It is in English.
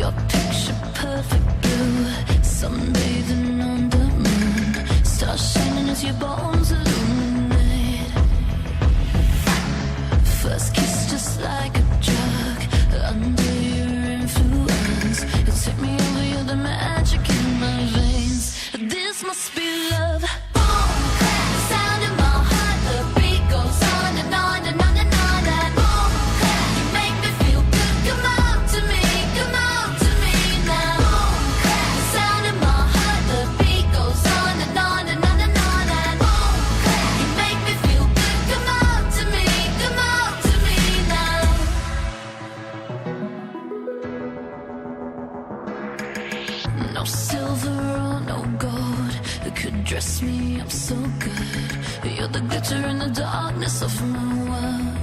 Your picture perfect blue, sunbathing on the moon, stars shining as your bones illuminate. First kiss just like a drug, under your influence. You take me over, you're the magic in my veins. This must be love. Boom, clap, the sound in my heart, the beat goes on and on and on and on. And boom, clap, you make me feel good. Come on to me now. Boom, clap, the sound in my heart, the beat goes on and on and on and on. And boom, clap, you make me feel good. Come on to me now. No silver or no gold could dress me up so good. You're the glitter in the darkness of my world.